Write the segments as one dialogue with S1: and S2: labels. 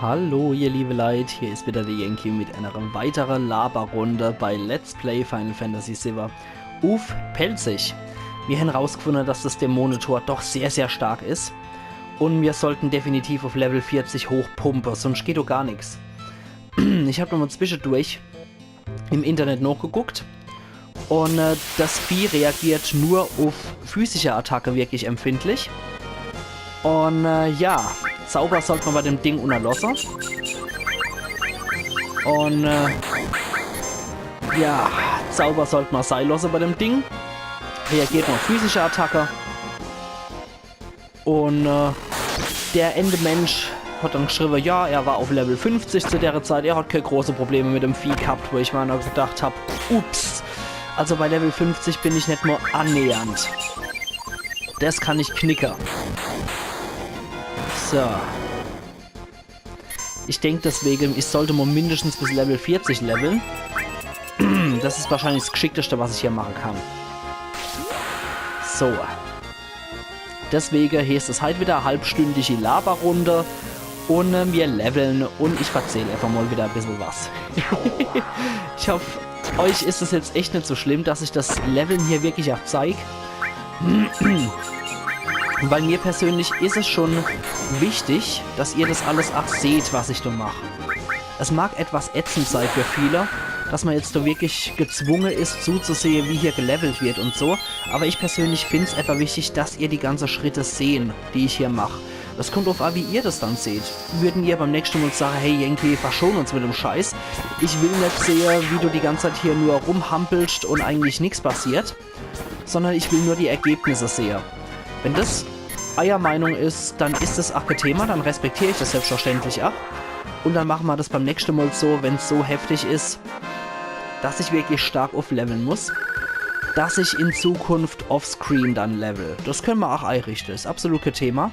S1: Hallo ihr liebe Leute, hier ist wieder der Yankee mit einer weiteren Laberrunde bei Let's Play Final Fantasy VII auf Pelzig. Wir haben herausgefunden, dass das Dämonentor doch sehr stark ist und wir sollten definitiv auf Level 40 hochpumpen, sonst geht doch gar nichts. Ich habe nochmal zwischendurch im Internet nachgeguckt und das Vieh reagiert nur auf physische Attacke wirklich empfindlich. Und ja, Zauber sollte man bei dem Ding unterlassen. Und ja, Zauber sollte man sein lassen bei dem Ding. Reagiert nur auf physische Attacke. Und der Endemensch hat dann geschrieben, ja, er war auf Level 50 zu der Zeit. Er hat keine großen Probleme mit dem Vieh gehabt, wo ich mir noch gedacht habe, ups, also bei Level 50 bin ich nicht nur annähernd. Das kann ich knicken. So. Ich denke deswegen, ich sollte mal mindestens bis Level 40 leveln. Das ist wahrscheinlich das Geschickteste, was ich hier machen kann. So. Deswegen hier ist es halt wieder eine halbstündige Laberrunde. Und wir leveln und ich erzähle einfach mal wieder ein bisschen was. Ich hoffe, euch ist es jetzt echt nicht so schlimm, dass ich das Leveln hier wirklich auch zeige. Weil mir persönlich ist es schon wichtig, dass ihr das alles auch seht, was ich da mache. Es mag etwas ätzend sein für viele, dass man jetzt da wirklich gezwungen ist zuzusehen, wie hier gelevelt wird und so. Aber ich persönlich finde es etwa wichtig, dass ihr die ganzen Schritte sehen, die ich hier mache. Das kommt drauf an, wie ihr das dann seht. Würden ihr beim nächsten Mal sagen, hey Yankee, verschon uns mit dem Scheiß. Ich will nicht sehen, wie du die ganze Zeit hier nur rumhampelst und eigentlich nichts passiert. Sondern ich will nur die Ergebnisse sehen. Wenn das euer Meinung ist, dann ist das auch kein Thema, dann respektiere ich das selbstverständlich auch. Und dann machen wir das beim nächsten Mal so, wenn es so heftig ist, dass ich wirklich stark aufleveln muss, dass ich in Zukunft offscreen dann level. Das können wir auch einrichten, ist absolut kein Thema.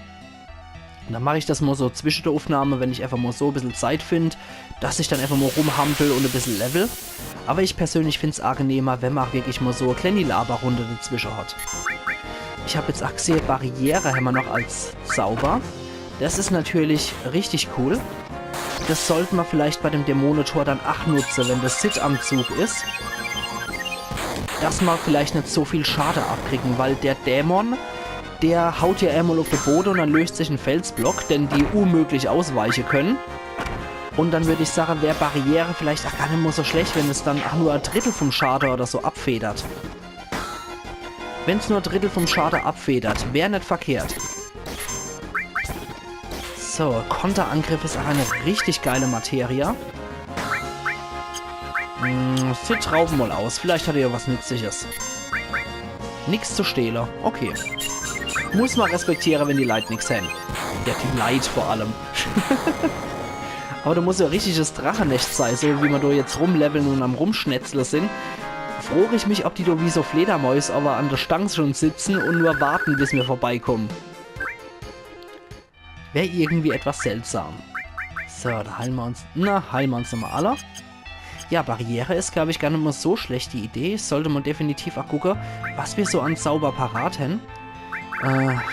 S1: Und dann mache ich das mal so zwischen der Aufnahme, wenn ich einfach mal so ein bisschen Zeit finde, dass ich dann einfach mal rumhampel und ein bisschen level. Aber ich persönlich finde es angenehmer, wenn man wirklich mal so eine kleine Laberrunde dazwischen hat. Ich habe jetzt auch gesehen, Barriere haben wir noch als Zauber. Das ist natürlich richtig cool. Das sollten wir vielleicht bei dem Dämonentor dann auch nutzen, wenn das Sit am Zug ist. Dass wir vielleicht nicht so viel Schade abkriegen, weil der Dämon, der haut ja einmal auf den Boden und dann löst sich ein Felsblock, denn die unmöglich ausweichen können. Und dann würde ich sagen, wäre Barriere vielleicht auch gar nicht mehr so schlecht, wenn es dann auch nur ein Drittel vom Schade oder so abfedert. Wenn es nur ein Drittel vom Schade abfedert, wäre nicht verkehrt. So, Konterangriff ist auch eine richtig geile Materie. Sit rauben mal aus. Vielleicht hat er ja was Nützliches. Nichts zu stehlen. Okay. Muss man respektieren, wenn die Leute nichts haben. Ja, die Leute vor allem. Aber da muss ja richtiges Drachenest sein, so wie wir da jetzt rumleveln und am Rumschnetzeln sind. Frage ich mich, ob die da wie so Fledermäuse aber an der Stange schon sitzen und nur warten, bis wir vorbeikommen. Wäre irgendwie etwas seltsam. So, da heilen wir uns. Na, heilen wir uns nochmal alle. Ja, Barriere ist, glaube ich, gar nicht mal so schlecht die Idee. Sollte man definitiv auch gucken, was wir so an Zauber parat haben.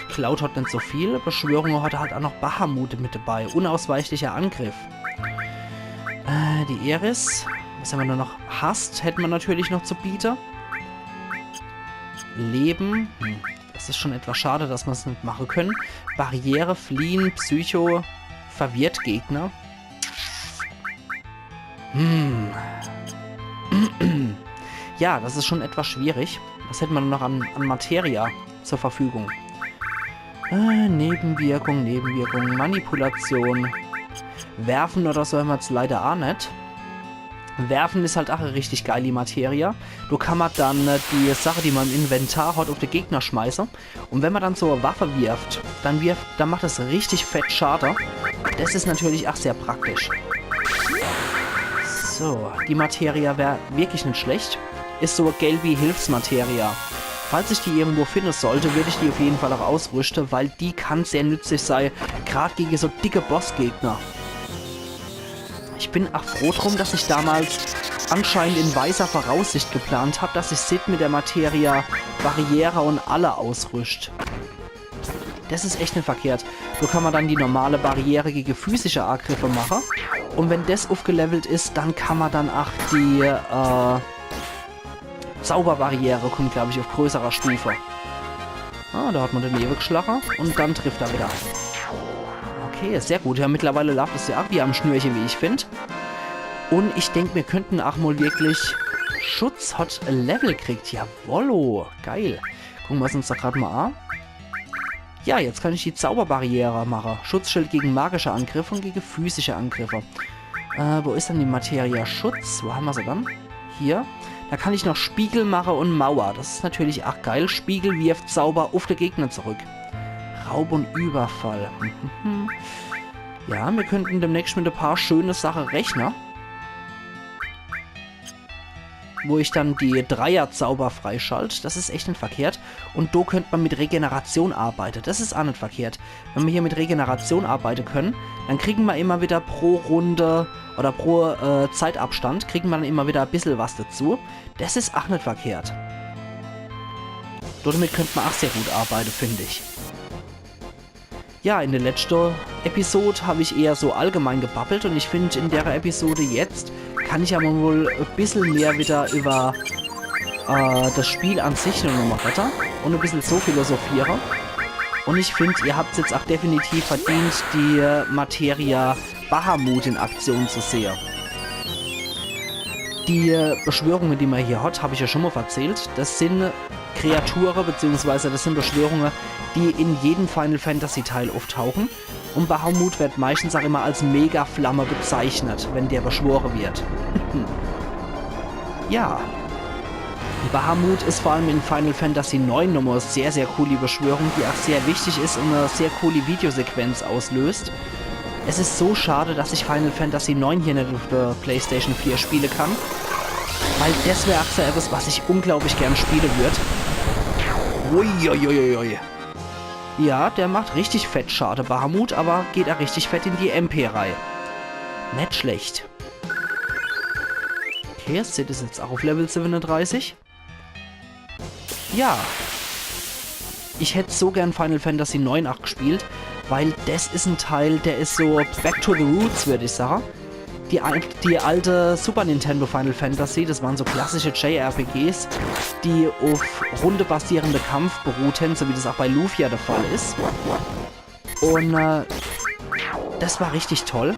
S1: Cloud hat nicht so viel. Beschwörung hat halt auch noch Bahamut mit dabei. Unausweichlicher Angriff. Die Eris. Was haben wir nur noch? Hast hätten wir natürlich noch zu bieten. Leben. Das ist schon etwas schade, dass wir es nicht machen können. Barriere, Fliehen, Psycho, verwirrt Gegner. Ja, das ist schon etwas schwierig. Was hätten wir noch an Materia zur Verfügung? Nebenwirkung, Manipulation. Werfen oder so haben wir jetzt leider auch nicht. Werfen ist halt auch eine richtig geile Materie. Da kann man dann die Sache, die man im Inventar hat, auf den Gegner schmeißen. Und wenn man dann so eine Waffe wirft, dann macht das richtig fett Schade. Das ist natürlich auch sehr praktisch. So, die Materie wäre wirklich nicht schlecht. Ist so eine gelbe Hilfsmaterie. Falls ich die irgendwo finden sollte, würde ich die auf jeden Fall auch ausrüsten, weil die kann sehr nützlich sein, gerade gegen so dicke Bossgegner. Ich bin auch froh drum, dass ich damals anscheinend in weiser Voraussicht geplant habe, dass ich Sid mit der Materie Barriere und alle ausrüstet. Das ist echt nicht verkehrt. So kann man dann die normale Barriere gegen physische Angriffe machen. Und wenn das aufgelevelt ist, dann kann man dann auch die Zauberbarriere kommt, glaube ich, auf größerer Stufe. Ah, da hat man den Nebel geschlagen und dann trifft er wieder. Okay, sehr gut. Ja, mittlerweile läuft es ja auch wie am Schnürchen, wie ich finde. Und ich denke, wir könnten auch mal wirklich Schutz hat Level kriegt. Jawollo. Geil. Gucken wir uns da gerade mal an. Ja, jetzt kann ich die Zauberbarriere machen. Schutzschild gegen magische Angriffe und gegen physische Angriffe. Wo ist dann die Materie Schutz? Wo haben wir sie dann? Hier. Da kann ich noch Spiegel machen und Mauer. Das ist natürlich auch geil. Spiegel wirft Zauber auf den Gegner zurück. Raub und Überfall. Ja, wir könnten demnächst mit ein paar schöne Sachen rechnen. Wo ich dann die Dreier-Zauber freischalte. Das ist echt nicht verkehrt. Und da könnte man mit Regeneration arbeiten. Das ist auch nicht verkehrt. Wenn wir hier mit Regeneration arbeiten können, dann kriegen wir immer wieder pro Runde oder pro Zeitabstand, kriegen wir dann immer wieder ein bisschen was dazu. Das ist auch nicht verkehrt. Damit könnte man auch sehr gut arbeiten, finde ich. Ja, in der letzten Episode habe ich eher so allgemein gebabbelt und ich finde, in der Episode jetzt kann ich aber wohl ein bisschen mehr wieder über das Spiel an sich nochmal weiter und ein bisschen so philosophieren. Und ich finde, ihr habt es jetzt auch definitiv verdient, die Materia Bahamut in Aktion zu sehen. Die Beschwörungen, die man hier hat, habe ich ja schon mal erzählt. Das sind Kreaturen, beziehungsweise das sind Beschwörungen, die in jedem Final Fantasy Teil auftauchen. Und Bahamut wird meistens auch immer als Mega-Flamme bezeichnet, wenn der beschworen wird. Ja. Bahamut ist vor allem in Final Fantasy 9 nochmal sehr, sehr coole Beschwörung, die auch sehr wichtig ist und eine sehr coole Videosequenz auslöst. Es ist so schade, dass ich Final Fantasy 9 hier nicht auf der PlayStation 4 spielen kann. Weil das wäre auch so etwas, was ich unglaublich gern spielen würde. Uiuiuiui. Ja, der macht richtig fett Schade, Bahamut, aber geht auch richtig fett in die MP-Reihe. Nicht schlecht. Okay, Sid ist jetzt auch auf Level 37. Ja. Ich hätte so gern Final Fantasy 9 auch gespielt, weil das ist ein Teil, der ist so back to the roots, würde ich sagen. Die alte Super Nintendo Final Fantasy, das waren so klassische JRPGs, die auf rundebasierende Kampf beruhten, so wie das auch bei Lufia der Fall ist. Und das war richtig toll.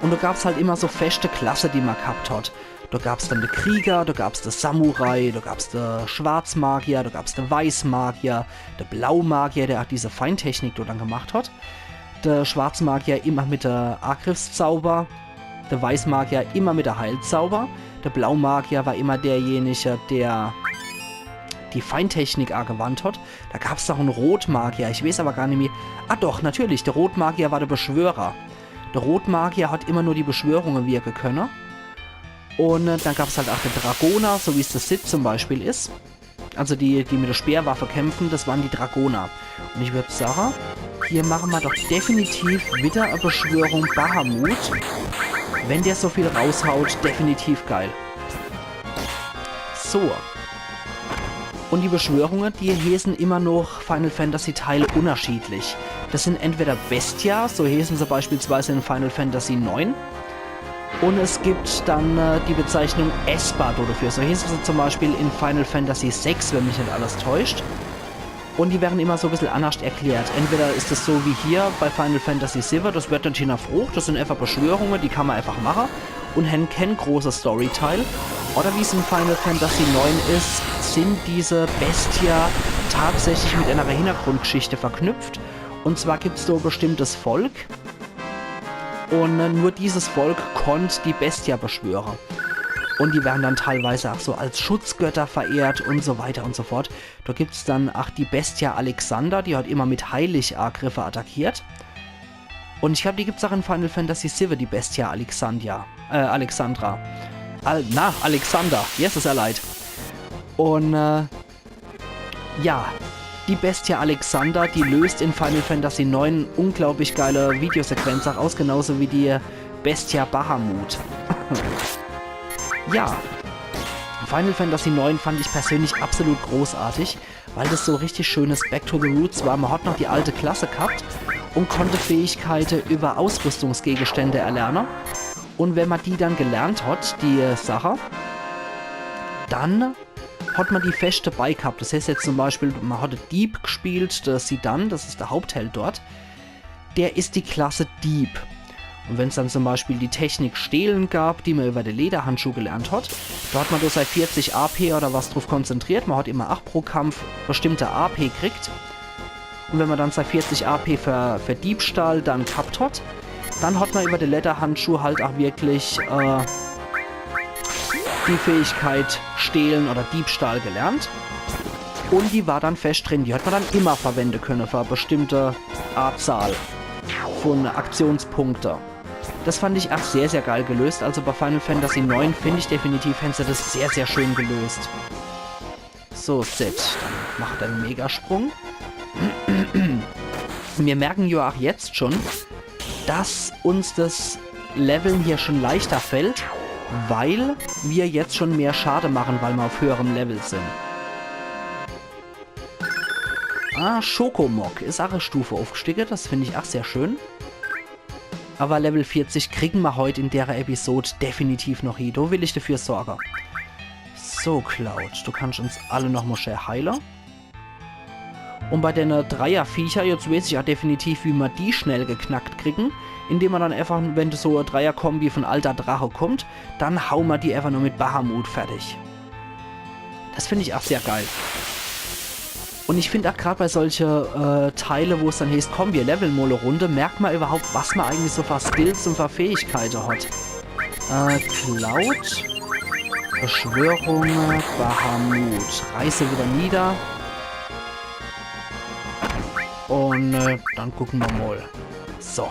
S1: Und da gab es halt immer so feste Klasse, die man gehabt hat. Da gab es dann den Krieger, da gab es den Samurai, da gab es den Schwarzmagier, da gab es den Weißmagier, den Blaumagier, der auch diese Feintechnik dann gemacht hat. Der Schwarzmagier immer mit der Angriffszauber, der Weißmagier immer mit der Heilzauber, der Blaumagier war immer derjenige, der die Feintechnik angewandt hat. Da gab es noch einen Rotmagier, ich weiß aber gar nicht mehr. Ah doch, natürlich, der Rotmagier war der Beschwörer. Der Rotmagier hat immer nur die Beschwörungen wirken können. Und dann gab es halt auch den Dragoner, so wie es der Sid zum Beispiel ist. Also die mit der Speerwaffe kämpfen, das waren die Dragoner. Und ich würde sagen, hier machen wir doch definitiv wieder eine Beschwörung Bahamut. Wenn der so viel raushaut, definitiv geil. So. Und die Beschwörungen, die hießen immer noch Final Fantasy Teile unterschiedlich. Das sind entweder Bestia, so hießen sie beispielsweise in Final Fantasy 9. Und es gibt dann die Bezeichnung Esper dafür. So hießen sie zum Beispiel in Final Fantasy 6, wenn mich nicht alles täuscht. Und die werden immer so ein bisschen anders erklärt. Entweder ist es so wie hier bei Final Fantasy 7, das wird dann hinterfragt, das sind einfach Beschwörungen, die kann man einfach machen. Und haben kein großes Storyteil. Oder wie es in Final Fantasy 9 ist, sind diese Bestia tatsächlich mit einer Hintergrundgeschichte verknüpft. Und zwar gibt es so ein bestimmtes Volk. Und nur dieses Volk konnte die Bestia beschwören. Und die werden dann teilweise auch so als Schutzgötter verehrt und so weiter und so fort. Da gibt es dann auch die Bestia Alexander, die hat immer mit Heiligangriffe attackiert. Und ich glaube, die gibt es auch in Final Fantasy 7, die Bestia Alexandra. Alexander, jetzt ist er leid. Und ja, die Bestia Alexander, die löst in Final Fantasy 9 unglaublich geile Videosequenz aus, genauso wie die Bestia Bahamut. Ja, Final Fantasy IX fand ich persönlich absolut großartig, weil das so richtig schönes Back to the Roots war. Man hat noch die alte Klasse gehabt und konnte Fähigkeiten über Ausrüstungsgegenstände erlernen. Und wenn man die dann gelernt hat, die Sache, dann hat man die fest dabei gehabt. Das heißt jetzt zum Beispiel, man hatte Dieb gespielt, der Sidan, das ist der Hauptheld dort. Der ist die Klasse Dieb. Und wenn es dann zum Beispiel die Technik Stehlen gab, die man über den Lederhandschuh gelernt hat, da hat man durch sein 40 AP oder was drauf konzentriert. Man hat immer 8 pro Kampf bestimmte AP gekriegt. Und wenn man dann sein 40 AP für Diebstahl dann gehabt hat, dann hat man über den Lederhandschuh halt auch wirklich die Fähigkeit Stehlen oder Diebstahl gelernt. Und die war dann fest drin. Die hat man dann immer verwenden können für eine bestimmte Anzahl von Aktionspunkten. Das fand ich auch sehr, sehr geil gelöst. Also bei Final Fantasy IX finde ich definitiv, haben sie das sehr, sehr schön gelöst. So, Set. Dann macht er einen Megasprung. Wir merken ja auch jetzt schon, dass uns das Leveln hier schon leichter fällt, weil wir jetzt schon mehr Schade machen, weil wir auf höherem Level sind. Schokomok ist auch eine Stufe aufgestiegen, das finde ich auch sehr schön. Aber Level 40 kriegen wir heute in der Episode definitiv noch hin. Da will ich dafür sorgen. So, Cloud, du kannst uns alle nochmal schnell heilen. Und bei den Dreier-Viecher, jetzt weiß ich ja definitiv, wie wir die schnell geknackt kriegen. Indem man dann einfach, wenn so eine Dreier-Kombi von alter Drache kommt, dann hauen wir die einfach nur mit Bahamut fertig. Das finde ich auch sehr geil. Und ich finde auch gerade bei solchen Teile, wo es dann heißt, komm, wir leveln mal eine Runde, merkt man überhaupt, was man eigentlich so für Skills und für Fähigkeiten hat. Cloud, Beschwörung, Bahamut, reiße wieder nieder. Und dann gucken wir mal. So.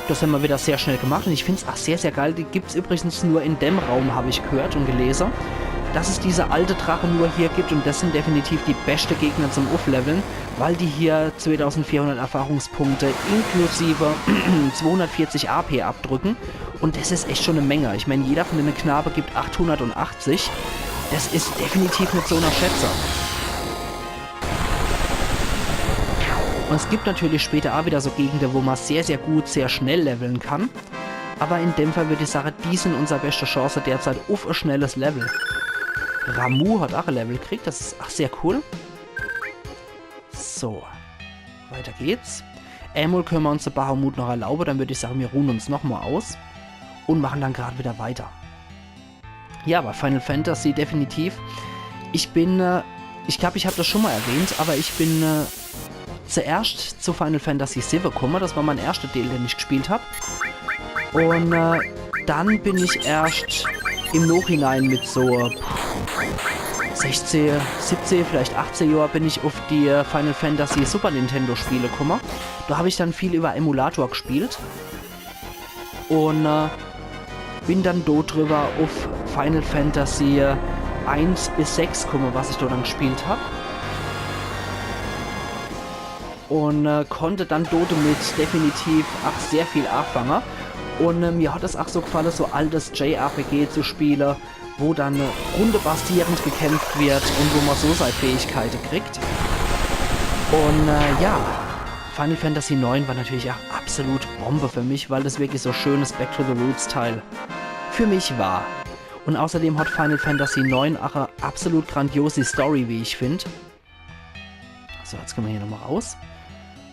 S1: Das haben wir wieder sehr schnell gemacht und ich finde es auch sehr, sehr geil. Die gibt es übrigens nur in dem Raum, habe ich gehört und gelesen. Dass es diese alte Drache nur hier gibt und das sind definitiv die besten Gegner zum Aufleveln, weil die hier 2400 Erfahrungspunkte inklusive 240 AP abdrücken und das ist echt schon eine Menge. Ich meine, jeder von den Knaben gibt 880. Das ist definitiv nicht so unterschätzt. Und es gibt natürlich später auch wieder so Gegenden, wo man sehr, sehr gut, sehr schnell leveln kann. Aber in dem Fall würde ich sagen, die sind unsere beste Chance derzeit auf ein schnelles Level. Ramuh hat auch ein Level gekriegt, das ist ach sehr cool. So, weiter geht's. Einmal können wir uns den Bahamut noch erlauben, dann würde ich sagen, wir ruhen uns nochmal aus und machen dann gerade wieder weiter. Ja, bei Final Fantasy definitiv. Ich glaube, ich habe das schon mal erwähnt, aber ich bin zuerst zu Final Fantasy VII gekommen, das war mein erster Teil, den ich gespielt habe. Und dann bin ich erst im Nachhinein mit so 16, 17, vielleicht 18 Jahren bin ich auf die Final Fantasy Super Nintendo Spiele gekommen. Da habe ich dann viel über Emulator gespielt. Und bin dann dort drüber auf Final Fantasy 1 bis 6 gekommen, was ich dort dann gespielt habe. Und konnte dann dort mit definitiv auch sehr viel anfangen. Und mir hat es auch so gefallen, so altes JRPG zu spielen, wo dann rundebasierend gekämpft wird und wo man so seine Fähigkeiten kriegt. Und ja, Final Fantasy IX war natürlich auch absolut Bombe für mich, weil das wirklich so schönes Back to the Roots Teil für mich war. Und außerdem hat Final Fantasy IX auch eine absolut grandiose Story, wie ich finde. So, jetzt gehen wir hier nochmal raus.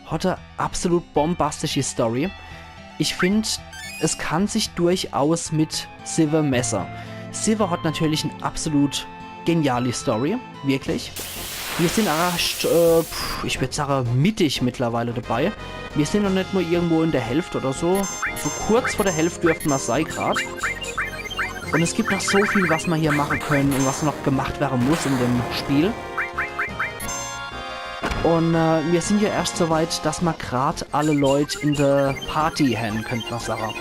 S1: Hat eine absolut bombastische Story. Ich finde, es kann sich durchaus mit Sivir messen. Sivir hat natürlich eine absolut geniale Story, wirklich. Wir sind erst, ich würde sagen, mittig mittlerweile dabei. Wir sind noch nicht nur irgendwo in der Hälfte oder so. So kurz vor der Hälfte dürften wir sein gerade. Und es gibt noch so viel, was wir hier machen können und was noch gemacht werden muss in dem Spiel. Und wir sind ja erst so weit, dass wir gerade alle Leute in der Party haben, könnte man sagen.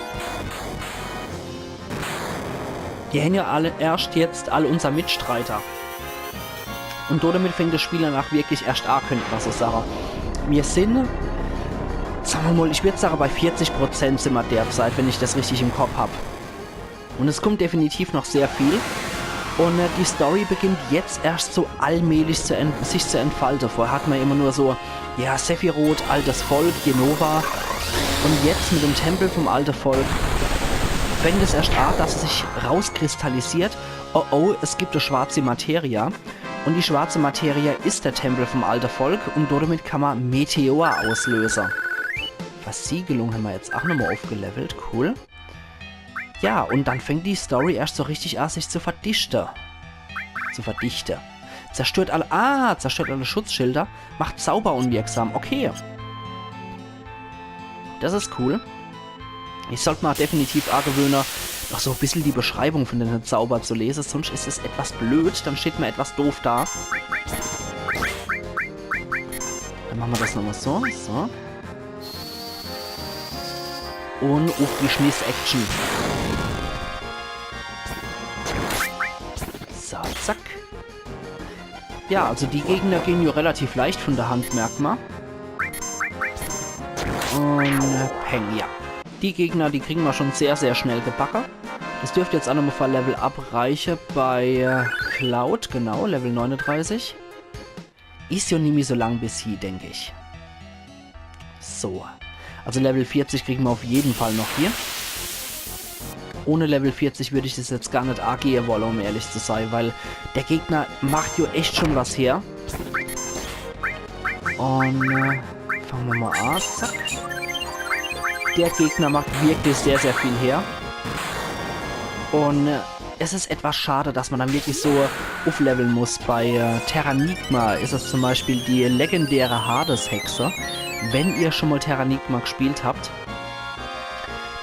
S1: Die haben ja alle erst jetzt alle unser Mitstreiter. Und damit fängt das Spiel danach wirklich erst an, könnte man so sagen. Wir sind, sagen wir mal, ich würde sagen, bei 40% sind wir derzeit, wenn ich das richtig im Kopf habe. Und es kommt definitiv noch sehr viel. Und die Story beginnt jetzt erst so allmählich sich zu entfalten. Vorher hat man immer nur so, ja, Sephiroth, altes Volk, Jenova. Und jetzt mit dem Tempel vom alten Volk fängt es erst an, dass es sich rauskristallisiert. Oh oh, es gibt eine schwarze Materia. Und die schwarze Materia ist der Tempel vom alten Volk. Und damit kann man Meteor auslösen. Versiegelung haben wir jetzt auch nochmal aufgelevelt. Cool. Ja, und dann fängt die Story erst so richtig an, sich zu verdichten. Zerstört alle Schutzschilder. Macht Zauber unwirksam. Okay. Das ist cool. Ich sollte mal definitiv angewöhnen, noch so ein bisschen die Beschreibung von den Zauber zu lesen. Sonst ist es etwas blöd. Dann steht mir etwas doof da. Dann machen wir das nochmal so. So. Und auf die Schniss-Action. So, zack. Ja, also die Gegner gehen ja relativ leicht von der Hand, merkt man. Und peng, ja. Die Gegner, die kriegen wir schon sehr, sehr schnell gebacken. Das dürfte jetzt auch nochmal für Level abreichen bei Cloud, genau, Level 39. Ist ja nicht mehr so lang bis hier, denke ich. So. Also Level 40 kriegen wir auf jeden Fall noch hier. Ohne Level 40 würde ich das jetzt gar nicht angehen wollen, um ehrlich zu sein, weil der Gegner macht ja echt schon was her. Und fangen wir mal an, zack. Der Gegner macht wirklich sehr, sehr viel her. Und es ist etwas schade, dass man dann wirklich so aufleveln muss. Bei Terranigma ist es zum Beispiel die legendäre Hades-Hexe. Wenn ihr schon mal Terranigma gespielt habt,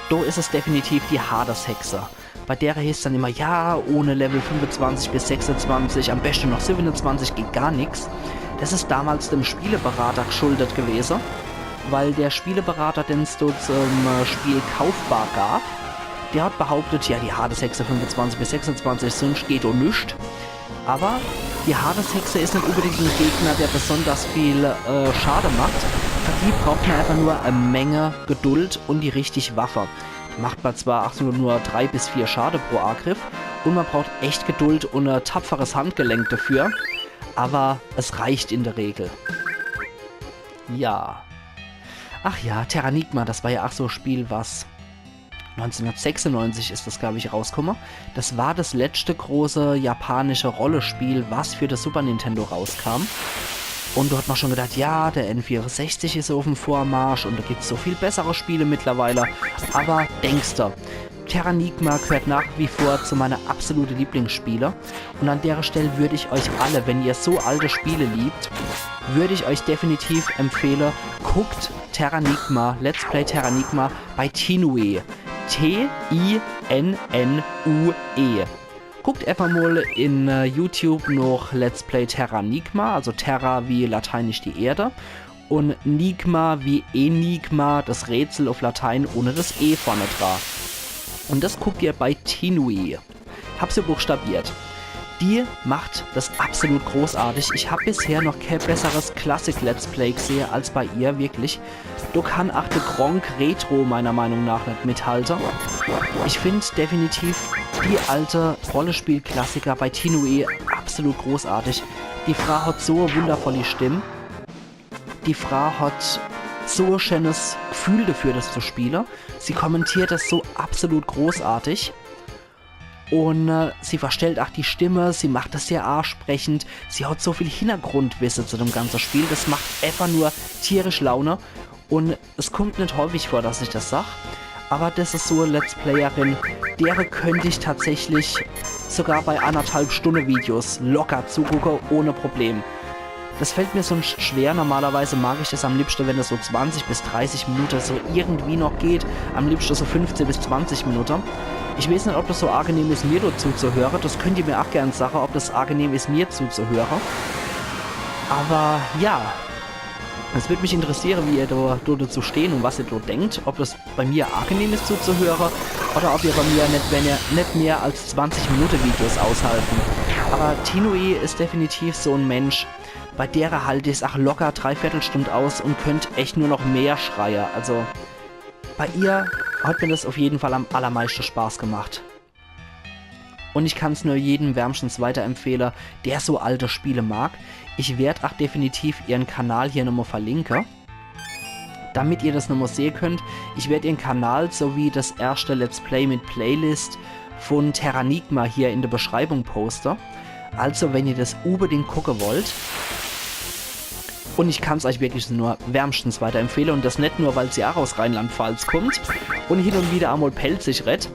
S1: da ist es definitiv die Hades-Hexe. Bei der hieß dann immer, ja, ohne Level 25 bis 26, am besten noch 27 geht gar nichts. Das ist damals dem Spieleberater geschuldet gewesen, weil der Spieleberater, den es dort zum Spiel kaufbar gab, der hat behauptet, ja, die Hades-Hexe 25 bis 26, sonst geht auch nichts. Aber die Hades-Hexe ist nicht unbedingt ein Gegner, der besonders viel Schade macht. Für die braucht man einfach nur eine Menge Geduld und die richtige Waffe. Die macht man zwar absolut nur 3 bis 4 Schade pro Angriff und man braucht echt Geduld und ein tapferes Handgelenk dafür, aber es reicht in der Regel. Ja. Ach ja, Terranigma, das war ja auch so ein Spiel, was 1996 ist das, glaube ich, rausgekommen. Das war das letzte große japanische Rollenspiel, was für das Super Nintendo rauskam. Und da hat man schon gedacht, ja, der N64 ist auf dem Vormarsch und da gibt es so viel bessere Spiele mittlerweile. Aber denkst du, Terranigma gehört nach wie vor zu meiner absoluten Lieblingsspiele. Und an der Stelle würde ich euch alle, wenn ihr so alte Spiele liebt, würde ich euch definitiv empfehlen, guckt Terranigma, Let's Play Terranigma bei Tinue. T-I-N-N-U-E. Guckt einfach mal in YouTube noch Let's Play Terranigma, also Terra wie lateinisch die Erde und Nigma wie Enigma, das Rätsel auf Latein ohne das E vorne dran. Und das guckt ihr bei Tinue. Hab sie buchstabiert. Die macht das absolut großartig. Ich habe bisher noch kein besseres Classic-Let's Play gesehen als bei ihr, wirklich. Du kann auch der Gronk Retro meiner Meinung nach nicht mithalten. Ich finde definitiv die alte Rollenspiel-Klassiker bei Tinue absolut großartig. Die Frau hat so eine wundervolle Stimme. Die Frau hat so ein schönes Gefühl dafür, das zu spielen. Sie kommentiert das so absolut großartig. Und sie verstellt auch die Stimme, sie macht das sehr ansprechend. Sie hat so viel Hintergrundwissen zu dem ganzen Spiel. Das macht einfach nur tierisch Laune. Und es kommt nicht häufig vor, dass ich das sage. Aber das ist so eine Let's Playerin, der könnte ich tatsächlich sogar bei 1,5 Stunden Videos locker zugucken, ohne Problem. Das fällt mir so schwer. Normalerweise mag ich das am liebsten, wenn es so 20 bis 30 Minuten so irgendwie noch geht. Am liebsten so 15 bis 20 Minuten. Ich weiß nicht, ob das so angenehm ist, mir dazu zu hören. Das könnt ihr mir auch gerne sagen, ob das angenehm ist, mir zuzuhören. Aber ja, es würde mich interessieren, wie ihr da dazu stehen und was ihr da denkt. Ob das bei mir angenehm ist zuzuhören oder ob ihr bei mir nicht, wenn ihr nicht mehr als 20 Minuten Videos aushalten. Aber Tinue ist definitiv so ein Mensch, bei der halte ich es auch locker 3/4 Stunde aus und könnt echt nur noch mehr schreien. Also bei ihr hat mir das auf jeden Fall am allermeisten Spaß gemacht. Und ich kann es nur jedem wärmstens weiterempfehlen, der so alte Spiele mag. Ich werde auch definitiv ihren Kanal hier nochmal verlinken, damit ihr das nochmal sehen könnt. Ich werde ihren Kanal sowie das erste Let's Play mit Playlist von Terranigma hier in der Beschreibung posten. Also, wenn ihr das unbedingt gucken wollt. Und ich kann es euch wirklich nur wärmstens weiterempfehlen. Und das nicht nur, weil sie auch aus Rheinland-Pfalz kommt und hin und wieder einmal pelzig rett.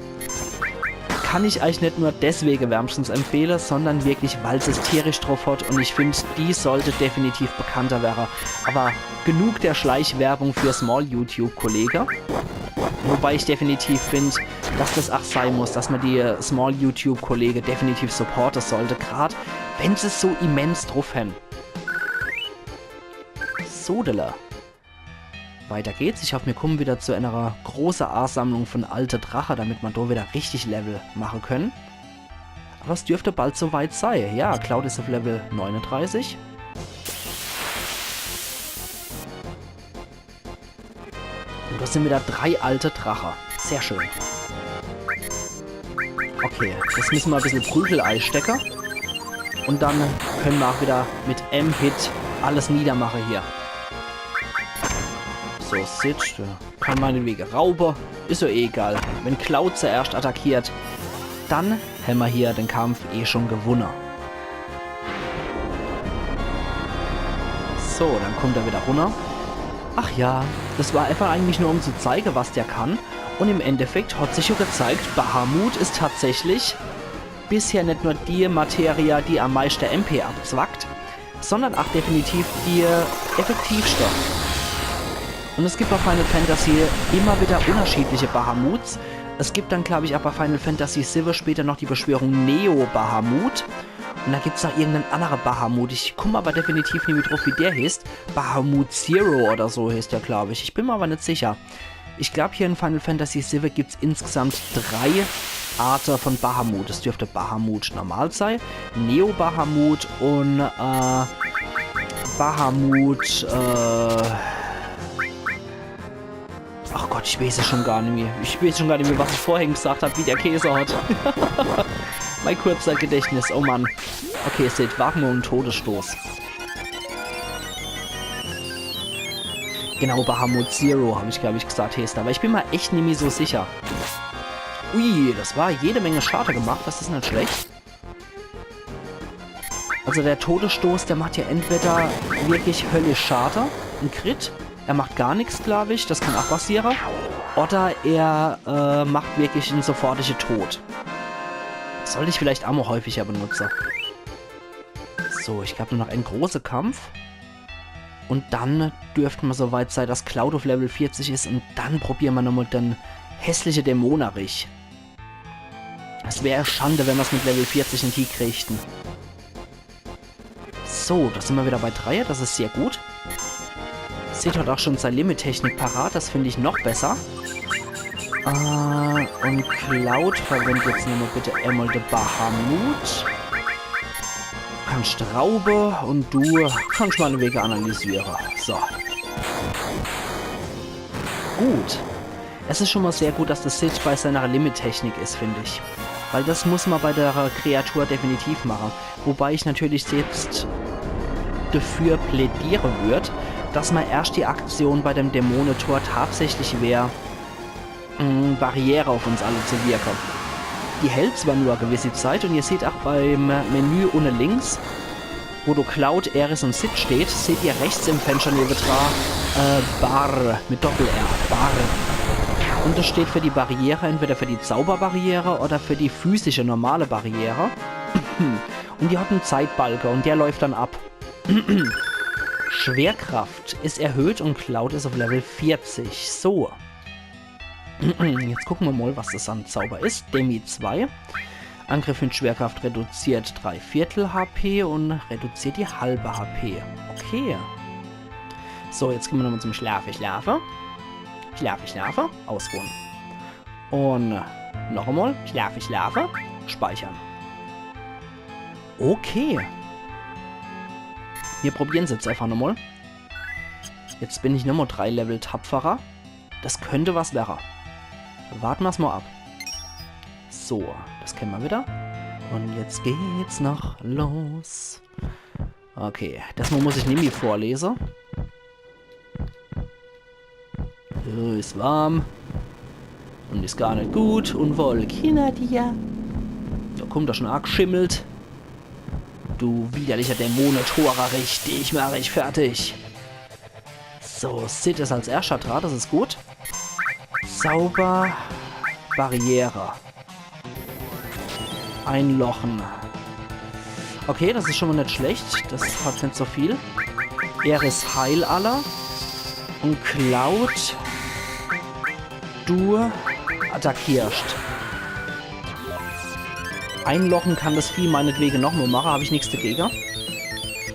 S1: Kann ich euch nicht nur deswegen wärmstens empfehlen, sondern wirklich, weil es tierisch drauf hat. Und ich finde, die sollte definitiv bekannter werden. Aber genug der Schleichwerbung für Small-YouTube-Kollegen. Wobei ich definitiv finde, dass das auch sein muss, dass man die Small-YouTube-Kollegen definitiv supporten sollte. Gerade wenn sie es so immens drauf haben. Sodele. Weiter geht's. Ich hoffe, wir kommen wieder zu einer großen A-Sammlung von alte Drache, damit wir da wieder richtig Level machen können. Aber es dürfte bald soweit sein. Ja, Cloud ist auf Level 39. Und das sind wieder 3 alte Drache. Sehr schön. Okay, jetzt müssen wir ein bisschen Prügelei stecken. Und dann können wir auch wieder mit M-Hit alles niedermachen hier. So, Sid, kann meinetwegen Rauber, ist so egal. Wenn Cloud zuerst attackiert, dann haben wir hier den Kampf schon gewonnen. So, dann kommt er wieder runter. Ach ja, das war einfach eigentlich nur um zu zeigen, was der kann. Und im Endeffekt hat sich ja gezeigt, Bahamut ist tatsächlich bisher nicht nur die Materie, die am meisten MP abzwackt, sondern auch definitiv die effektivste. Und es gibt bei Final Fantasy immer wieder unterschiedliche Bahamuts. Es gibt dann, glaube ich, auch bei Final Fantasy VII später noch die Beschwörung Neo Bahamut. Und da gibt es noch irgendeinen anderen Bahamut. Ich komme aber definitiv nicht mehr drauf, wie der heißt. Bahamut Zero oder so heißt der, glaube ich. Ich bin mir aber nicht sicher. Ich glaube, hier in Final Fantasy VII gibt es insgesamt 3 Arten von Bahamut. Es dürfte Bahamut normal sein, Neo Bahamut und Bahamut, ach Gott, ich weiß es schon gar nicht mehr. Ich weiß schon gar nicht mehr, was ich vorhin gesagt habe, wie der Käse hat. Mein kurzer Gedächtnis, oh Mann. Okay, seht, warten wir einen Todesstoß. Genau, Bahamut Zero, habe ich, glaube ich, gesagt, heißt. Aber ich bin mir echt nicht mehr so sicher. Ui, das war jede Menge Schaden gemacht. Das ist nicht schlecht. Also der Todesstoß, der macht ja entweder wirklich höllisch Schaden, ein Crit. Er macht gar nichts, glaube ich. Das kann auch passieren. Oder er macht wirklich einen sofortigen Tod. Sollte ich vielleicht auch mal häufiger benutzen. So, ich glaube nur noch ein großer Kampf. Und dann dürften wir soweit sein, dass Cloud auf Level 40 ist. Und dann probieren wir nochmal den hässlichen Dämonerich. Es wäre Schande, wenn wir es mit Level 40 in die kriegten. So, da sind wir wieder bei 3. Das ist sehr gut. Sid hat auch schon seine Limit-Technik parat. Das finde ich noch besser. Und Cloud verwendet jetzt nochmal bitte einmal den Bahamut. Du kannst Raube und du kannst meine Wege analysieren. So. Gut. Es ist schon mal sehr gut, dass das Sid bei seiner Limit-Technik ist, finde ich. Weil das muss man bei der Kreatur definitiv machen. Wobei ich natürlich selbst dafür plädieren würde, dass man erst die Aktion bei dem Dämonentor tatsächlich wäre, Barriere auf uns alle zu wirken. Die hält zwar nur eine gewisse Zeit und ihr seht auch beim Menü unten links, wo du Cloud, Aeris und Sid steht, seht ihr rechts im Fenster neben dran Bar mit Doppel-R. Bar. Und das steht für die Barriere, entweder für die Zauberbarriere oder für die physische normale Barriere. Und die hat einen Zeitbalken und der läuft dann ab. Schwerkraft ist erhöht und Cloud ist auf Level 40. So. Jetzt gucken wir mal, was das an Zauber ist. Demi 2. Angriff mit Schwerkraft reduziert 3/4 HP und reduziert die halbe HP. Okay. So, jetzt gehen wir nochmal zum Schlafe. Schlafe. Ausruhen. Und noch einmal. Schlafe. Speichern. Okay. Wir probieren es jetzt einfach nochmal. Jetzt bin ich nochmal 3 Level tapferer. Das könnte was werden. Warten wir es mal ab. So, das kennen wir wieder. Und jetzt geht's noch los. Okay, das Mal muss ich nämlich vorlesen. Ist warm. Und ist gar nicht gut. Und Wolk hinter dir. Da kommt doch schon arg schimmelt. Du widerlicher Dämonentorer, richtig, mache ich fertig. So, Sid ist als erster dran, das ist gut. Zauber. Barriere. Einlochen. Okay, das ist schon mal nicht schlecht. Das hat nicht so viel. Eris Heil aller. Und Cloud. Du attackierst. Einlochen kann das Vieh meinetwegen noch mal machen, habe ich nichts dagegen.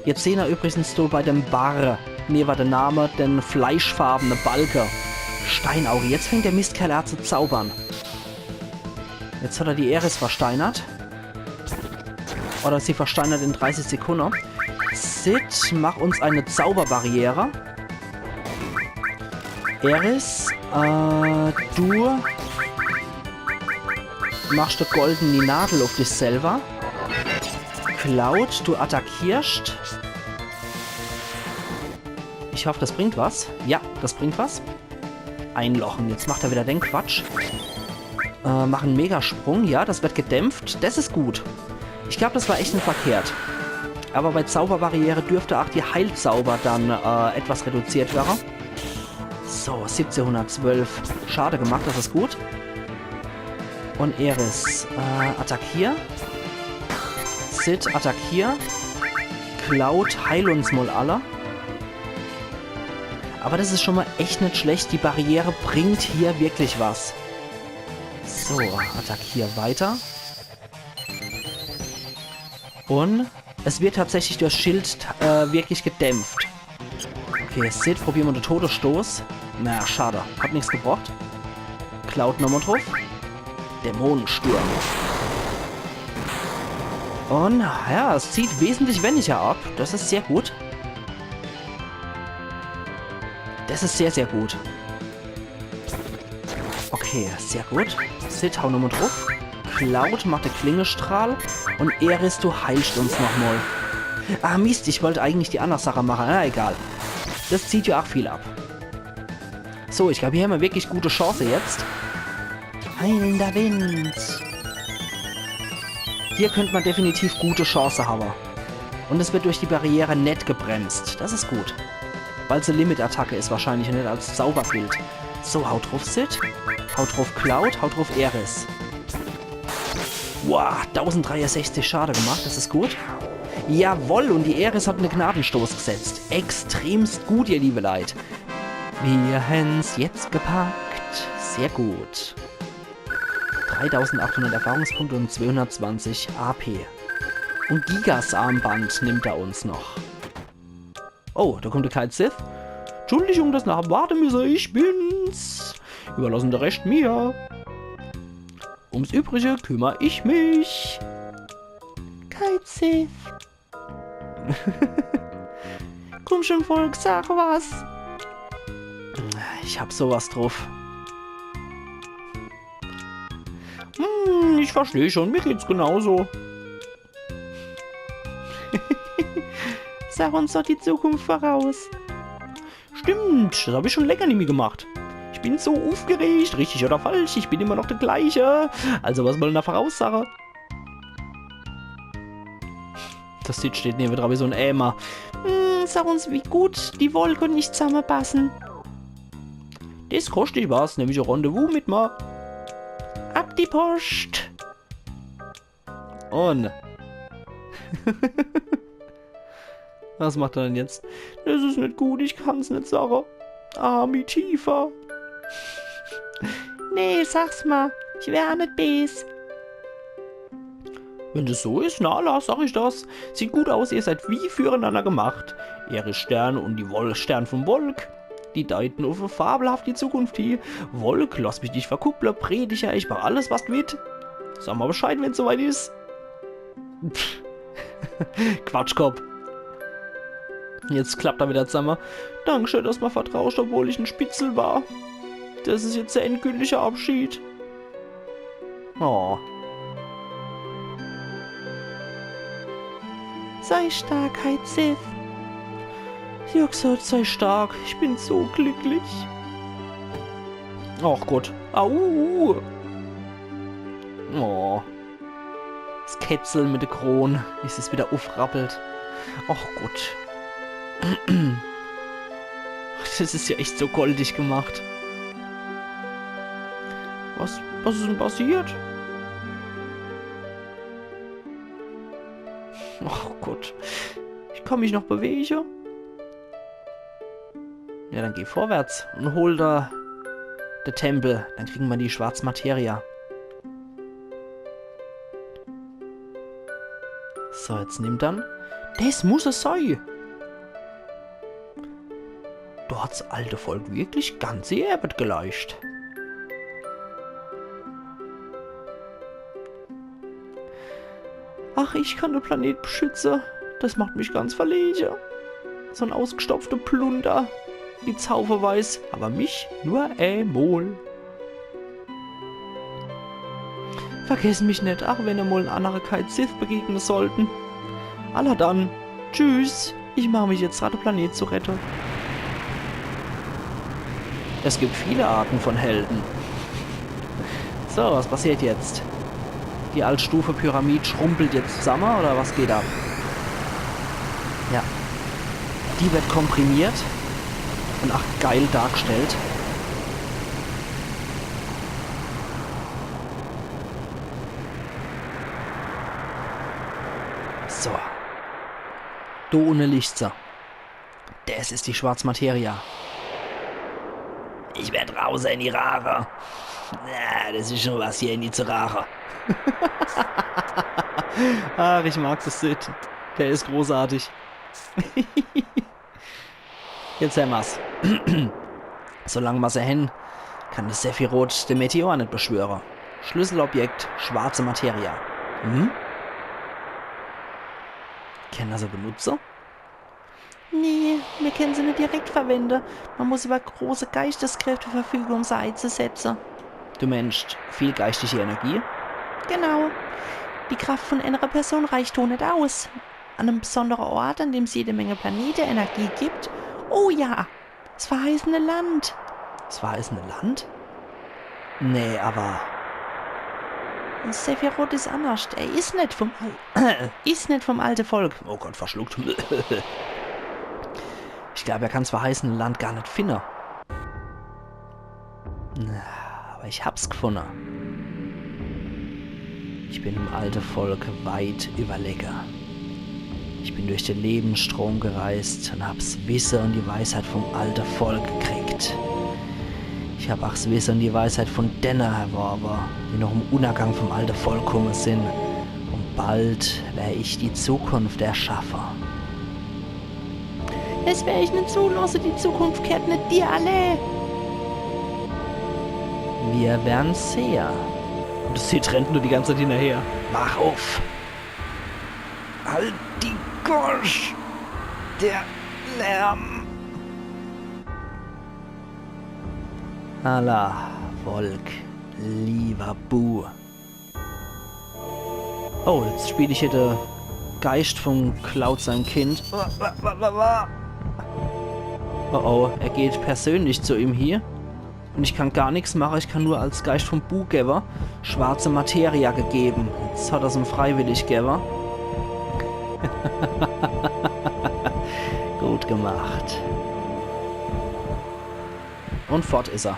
S1: Jetzt sehen wir übrigens so bei dem Bar, nee, war der Name, den fleischfarbene Balke. Steinauge. Jetzt fängt der Mistkerl an zu zaubern. Jetzt hat er die Eris versteinert. Oder sie versteinert in 30 Sekunden. Sid, mach uns eine Zauberbarriere. Eris, du machst du golden die Nadel auf dich selber. Cloud, du attackierst. Ich hoffe, das bringt was. Ja, das bringt was. Einlochen. Jetzt macht er wieder den Quatsch. Mach einen Megasprung. Ja, das wird gedämpft. Das ist gut. Ich glaube, das war echt nicht verkehrt. Aber bei Zauberbarriere dürfte auch die Heilzauber dann etwas reduziert werden. So, 1712. Schade gemacht, das ist gut. Und Eris, attackier. Sid, attackier. Cloud, heil uns mal alle. Aber das ist schon mal echt nicht schlecht. Die Barriere bringt hier wirklich was. So, attackier weiter. Und es wird tatsächlich durch Schild wirklich gedämpft. Okay, Sid, probieren wir den Todesstoß. Na, schade. Hat nichts gebraucht. Cloud nochmal drauf. Dämonensturm. Und ja, es zieht wesentlich weniger ab. Das ist sehr gut. Das ist sehr, sehr gut. Okay, sehr gut. Sid, hau nochmal drauf. Cloud macht den Klingestrahl. Und Eris, du heilst uns nochmal. Ah, Mist, ich wollte eigentlich die andere Sache machen. Na, egal. Das zieht ja auch viel ab. So, ich glaube, hier haben wir wirklich gute Chance jetzt. Heilender Wind. Hier könnte man definitiv gute Chance haben. Und es wird durch die Barriere nett gebremst. Das ist gut. Weil es eine Limit-Attacke ist wahrscheinlich und nicht als Zauber gilt. So, haut drauf Sid. Haut drauf Cloud. Haut drauf Eris. Wow, 1063 Schade gemacht. Das ist gut. Jawohl, und die Eris hat einen Gnadenstoß gesetzt. Extremst gut, ihr liebe Leid. Wir haben's jetzt gepackt. Sehr gut. 3800 Erfahrungspunkte und 220 AP. Und Gigas Armband nimmt er uns noch. Oh, da kommt der Kite Sith. Entschuldigung, dass nach warten müsse. Ich bin's. Überlassen der Rest mir. Ums Übrige kümmere ich mich. Kite Sith. Komm schon, Volk, sag was. Ich hab sowas drauf. Ich verstehe schon, mir geht's genauso. Sag uns doch die Zukunft voraus. Stimmt, das habe ich schon länger nicht mehr gemacht. Ich bin so aufgeregt, richtig oder falsch, ich bin immer noch der gleiche. Also was mal da voraussagen? Das Sid steht neben dran wie so ein Ämer. Sag uns, wie gut die Wolke und ich zusammenpassen. Das kostet was, nämlich ein Rendezvous mit mir. Ab die Post. Und. Was macht er denn jetzt? Das ist nicht gut, ich kann's nicht sagen. Armi tiefer. Nee, sag's mal. Ich wär nicht bes. Wenn das so ist, na, la, sag ich das. Sieht gut aus, ihr seid wie füreinander gemacht. Ehre Stern und die Stern vom Wolk. Die deuten auf eine fabelhafte Zukunft hier. Wolk, lass mich nicht verkuppeln, Prediger, ich mach alles, was du willst. Sag mal Bescheid, wenn's soweit ist. Quatschkopf. Jetzt klappt er wieder zusammen. Dankeschön, dass man vertrauscht, obwohl ich ein Spitzel war. Das ist jetzt der endgültige Abschied. Oh. sei Starkheit, Sith. Sie hat gesagt, sei stark. Ich bin so glücklich. Ach Gott. Au. Oh. Das Ketzeln mit der Krone, wie es wieder aufrappelt. Ach Gott. Das ist ja echt so goldig gemacht. Was ist denn passiert? Ach Gott. Ich kann mich noch bewegen. Ja, dann geh vorwärts und hol da den Tempel. Dann kriegen wir die Schwarzmateria. So, jetzt nimm dann. Das muss es sein. Da hat's alte Volk wirklich ganze Arbeit geleistet. Ach, ich kann den Planet beschützen. Das macht mich ganz verlegen. So ein ausgestopfter Plunder. Die Zauber weiß, aber mich nur einmal. Vergessen mich nicht, ach, wenn ihr mal einen anderen Kite Sith begegnen sollten. Aller dann. Tschüss. Ich mache mich jetzt dran, den Planet zu retten. Es gibt viele Arten von Helden. So, was passiert jetzt? Die Altstufe-Pyramid schrumpelt jetzt zusammen, oder was geht ab? Ja. Die wird komprimiert und ach, geil dargestellt. So. Da ohne Lichter. Das ist die Schwarzmateria. Ich werd raus in die Rache. Na, das ist schon was hier in die Rache. Ach, ich mag das Sid. Der ist großartig. Jetzt haben wir's. Solange wir sie hin, kann das Sephiroth den Meteor nicht beschwören. Schlüsselobjekt, schwarze Materia. Hm? Kennen sie Benutzer? Nee, wir können sie nicht direkt verwenden. Man muss über große Geisteskräfte verfügen, um sie einzusetzen. Du meinst viel geistige Energie? Genau. Die Kraft von einer Person reicht auch nicht aus. An einem besonderen Ort, an dem es jede Menge Planeten Energie gibt. Oh ja, das verheißene Land. Das verheißene Land? Nee, aber... Sephiroth ist anders. Er ist nicht vom alten Volk. Oh Gott, verschluckt. Ich glaube, er kann das verheißene Land gar nicht finden. Aber ich hab's gefunden. Ich bin im alten Volk weit überlegen. Ich bin durch den Lebensstrom gereist und hab's Wissen und die Weisheit vom alten Volk gekriegt. Ich hab auch das Wissen und die Weisheit von denen erworben, die noch im Untergang vom alten Volk gekommen sind. Und bald werde ich die Zukunft erschaffen. Das werde ich nicht zulassen, die Zukunft kehrt nicht dir alle. Wir werden sehen. Und das Sid rennt nur die ganze Zeit hinterher. Mach auf! Halt die Gosch! Der Lärm! Allah, Volk, lieber Bu. Oh, jetzt spiele ich hier den Geist von Cloud, seinem Kind. Oh oh, er geht persönlich zu ihm hier. Und ich kann gar nichts machen, ich kann nur als Geist vom Bu-Geber schwarze Materia gegeben. Jetzt hat er es ihm freiwillig gegeben. Gut gemacht. Und fort ist er.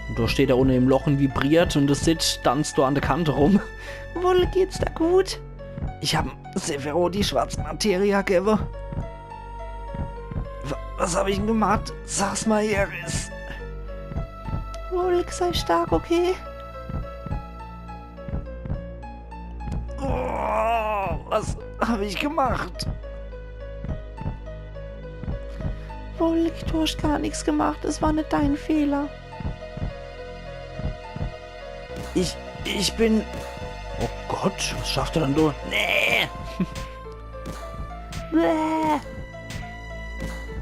S1: Und da steht er ohne im Loch und vibriert und das Sid tanzt da an der Kante rum. Wohl geht's da gut? Ich hab Sephiroth die schwarze Materia gegeben. Was habe ich denn gemacht? Sag's mal, Eris. Wolk, sei stark, okay? Oh, was habe ich gemacht? Wolk, du hast gar nichts gemacht. Es war nicht dein Fehler. Ich bin... Oh Gott, was schafft er dann da? Nee! Bäh!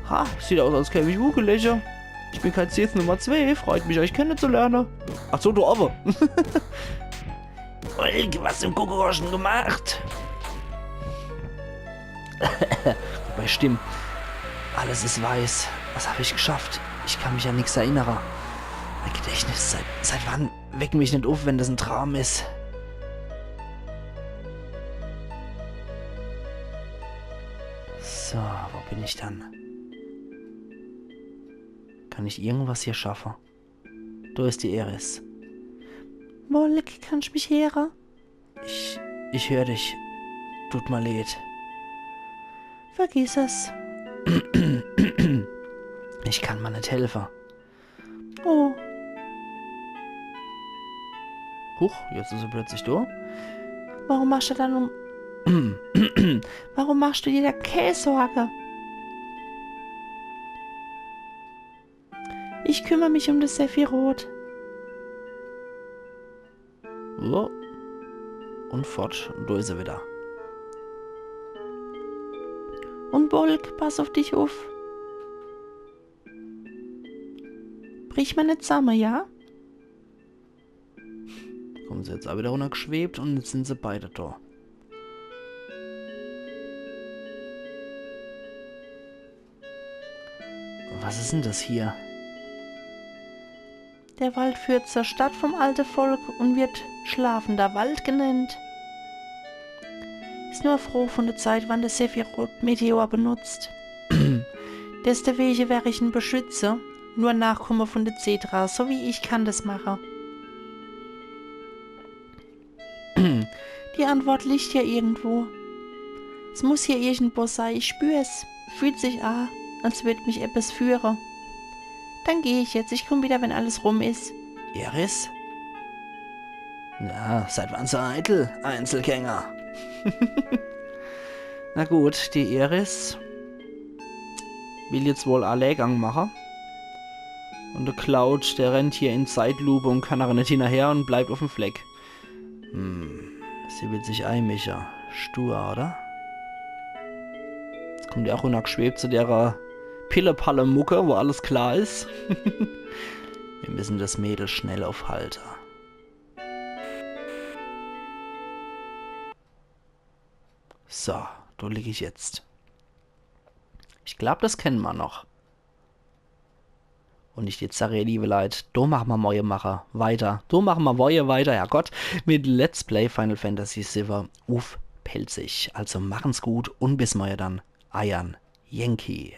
S1: Ha, sieht aus, als käme ich Wukelächer. Ich bin kein Sith Nummer 2, freut mich, euch kennenzulernen. Ach so, du aber. Volk, was im Kuckuckschen gemacht? Wobei, stimmt. Alles ist weiß. Was habe ich geschafft? Ich kann mich an nichts erinnern. Mein Gedächtnis, seit wann weck mich nicht auf, wenn das ein Traum ist? So, wo bin ich dann? Kann ich irgendwas hier schaffen? Da ist die Eris. Wolk, kannst du mich hören? Ich höre dich. Tut mir leid. Vergiss es. Ich kann mir nicht helfen. Oh. Huch, jetzt ist er plötzlich da. Warum machst du dann Warum machst du dir da keine Sorge? Ich kümmere mich um das Sephiroth. So. Und fort. Und da ist er wieder. Und Volk, pass auf dich auf. Brich mal nicht zusammen, ja? Kommen sie jetzt auch wieder runtergeschwebt und jetzt sind sie beide da. Was ist denn das hier? Der Wald führt zur Stadt vom alten Volk und wird schlafender Wald genannt. Ist nur froh von der Zeit, wann der Sephiroth Meteor benutzt. Deswegen wäre ich ein Beschützer, nur Nachkomme von der Cetra, so wie ich kann das machen. Die Antwort liegt ja irgendwo. Es muss hier irgendwo sein, ich spüre es. Fühlt sich an, als würde mich etwas führen. Dann gehe ich jetzt, ich komme wieder, wenn alles rum ist. Eris? Na, seit wann so eitel, Einzelgänger? Na gut, die Eris will jetzt wohl Alleingang machen. Und der Cloud, der rennt hier in Zeitlupe und kann aber nicht hinterher und bleibt auf dem Fleck. Sie will sich einmischen. Stur, oder? Jetzt kommt die auch runtergeschwebt zu der Pille-Palle-Mucke, wo alles klar ist. Wir müssen das Mädel schnell aufhalten. So, da liege ich jetzt. Ich glaube, das kennen wir noch. Und nicht jetzt sage, liebe Leute, da machen wir neue Macher weiter. Da machen wir neue weiter, ja Gott, mit Let's Play Final Fantasy VII auf Pelzig. Also machen's gut und bis morgen dann. Eiern Yankee.